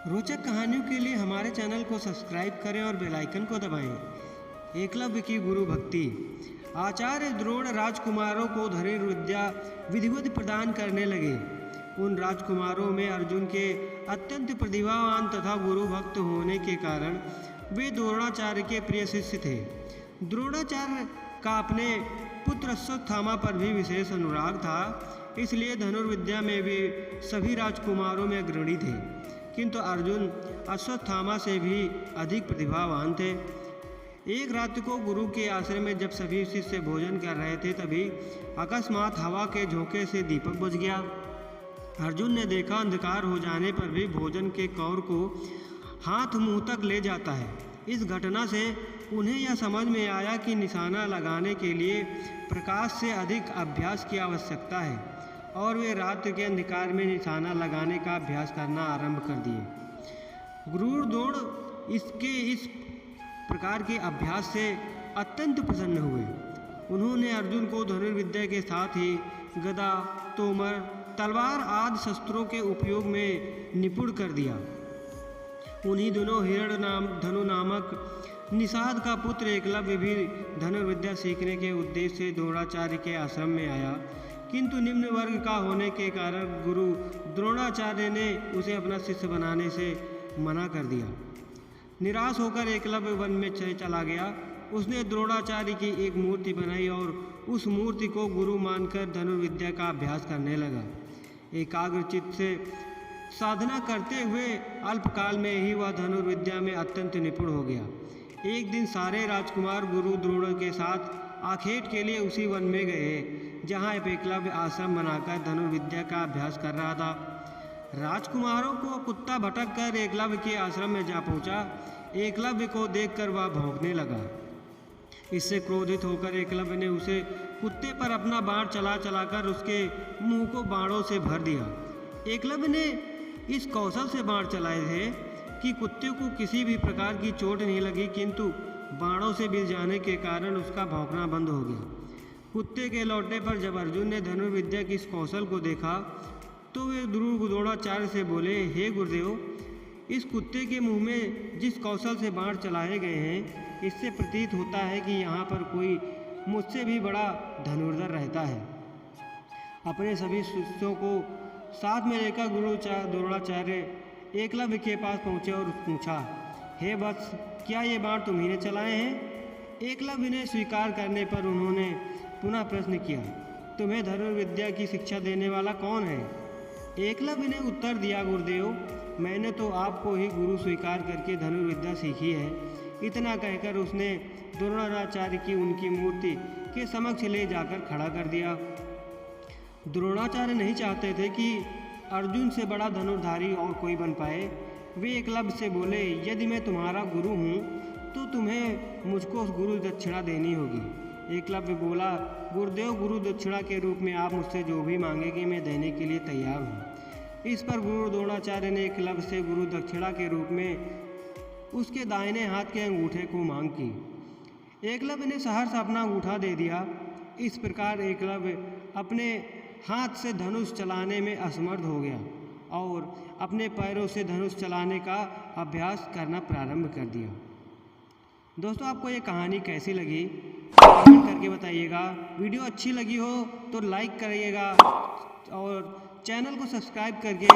रोचक कहानियों के लिए हमारे चैनल को सब्सक्राइब करें और बेल आइकन को दबाएं। एकलव्य की गुरु भक्ति। आचार्य द्रोण राजकुमारों को धनुर्विद्या विधिवत प्रदान करने लगे। उन राजकुमारों में अर्जुन के अत्यंत प्रतिभावान तथा गुरु भक्त होने के कारण वे द्रोणाचार्य के प्रिय शिष्य थे। द्रोणाचार्य का अपने पुत्र अश्वत्थामा पर भी विशेष अनुराग था, इसलिए धनुर्विद्या में वे सभी राजकुमारों में अग्रणी थे। किंतु अर्जुन अश्वत्थामा से भी अधिक प्रतिभावान थे। एक रात को गुरु के आश्रम में जब सभी शिष्य भोजन कर रहे थे, तभी अकस्मात हवा के झोंके से दीपक बुझ गया। अर्जुन ने देखा अंधकार हो जाने पर भी भोजन के कौर को हाथ मुंह तक ले जाता है। इस घटना से उन्हें यह समझ में आया कि निशाना लगाने के लिए प्रकाश से अधिक अभ्यास की आवश्यकता है, और वे रात्रि के अंधकार में निशाना लगाने का अभ्यास करना आरंभ कर दिए। गुरु द्रोण इस प्रकार के अभ्यास से अत्यंत प्रसन्न हुए। उन्होंने अर्जुन को धनुर्विद्या के साथ ही गदा, तोमर, तलवार आदि शस्त्रों के उपयोग में निपुण कर दिया। उन्हीं दिनों हिरण्यधनु नामक निषाद का पुत्र एकलव्य भी धनुर्विद्या सीखने के उद्देश्य से द्रोणाचार्य के आश्रम में आया, किंतु निम्न वर्ग का होने के कारण गुरु द्रोणाचार्य ने उसे अपना शिष्य बनाने से मना कर दिया। निराश होकर एकलव्य वन में चला गया। उसने द्रोणाचार्य की एक मूर्ति बनाई और उस मूर्ति को गुरु मानकर धनुर्विद्या का अभ्यास करने लगा। एकाग्रचित्त से साधना करते हुए अल्पकाल में ही वह धनुर्विद्या में अत्यंत निपुण हो गया। एक दिन सारे राजकुमार गुरु द्रोण के साथ आखेट के लिए उसी वन में गए जहाँ एकलव्य आश्रम बनाकर धनुर्विद्या का अभ्यास कर रहा था। राजकुमारों को कुत्ता भटक कर एकलव्य के आश्रम में जा पहुंचा। एकलव्य को देखकर वह भौंकने लगा। इससे क्रोधित होकर एकलव्य ने उसे कुत्ते पर अपना बाण चलाकर उसके मुंह को बाणों से भर दिया। एकलव्य ने इस कौशल से बाण चलाए थे कि कुत्ते को किसी भी प्रकार की चोट नहीं लगी, किंतु बाणों से बिल जाने के कारण उसका भौंकना बंद हो गया। कुत्ते के लौटने पर जब अर्जुन ने धनुर्विद्या की इस कौशल को देखा तो वे द्रोणाचार्य से बोले, हे गुरुदेव, इस कुत्ते के मुंह में जिस कौशल से बाण चलाए गए हैं, इससे प्रतीत होता है कि यहाँ पर कोई मुझसे भी बड़ा धनुर्धर रहता है। अपने सभी शिष्यों को साथ में लेकर गुरु द्रोणाचार्य एकलव्य के पास पहुँचे और पूछा, हे वत्स, क्या ये बाण तुम्ही ने चलाए हैं? एकलव्य ने स्वीकार करने पर उन्होंने पुनः प्रश्न किया, तुम्हें धनुर्विद्या की शिक्षा देने वाला कौन है? एकलव्य ने उत्तर दिया, गुरुदेव, मैंने तो आपको ही गुरु स्वीकार करके धनुर्विद्या सीखी है। इतना कहकर उसने द्रोणाचार्य की उनकी मूर्ति के समक्ष ले जाकर खड़ा कर दिया। द्रोणाचार्य नहीं चाहते थे कि अर्जुन से बड़ा धनुर्धारी और कोई बन पाए। वे एकलव्य से बोले, यदि मैं तुम्हारा गुरु हूँ तो तुम्हें मुझको गुरु दक्षिणा देनी होगी। एकलव्य बोला, गुरुदेव, गुरु दक्षिणा के रूप में आप मुझसे जो भी मांगेंगे मैं देने के लिए तैयार हूँ। इस पर गुरु द्रोणाचार्य ने एकलव्य से गुरु दक्षिणा के रूप में उसके दाहिने हाथ के अंगूठे को मांग की। एकलव्य ने सहर्ष अपना अंगूठा दे दिया। इस प्रकार एकलव्य अपने हाथ से धनुष चलाने में असमर्थ हो गया और अपने पैरों से धनुष चलाने का अभ्यास करना प्रारंभ कर दिया। दोस्तों, आपको ये कहानी कैसी लगी कमेंट करके बताइएगा। वीडियो अच्छी लगी हो तो लाइक करिएगा और चैनल को सब्सक्राइब करके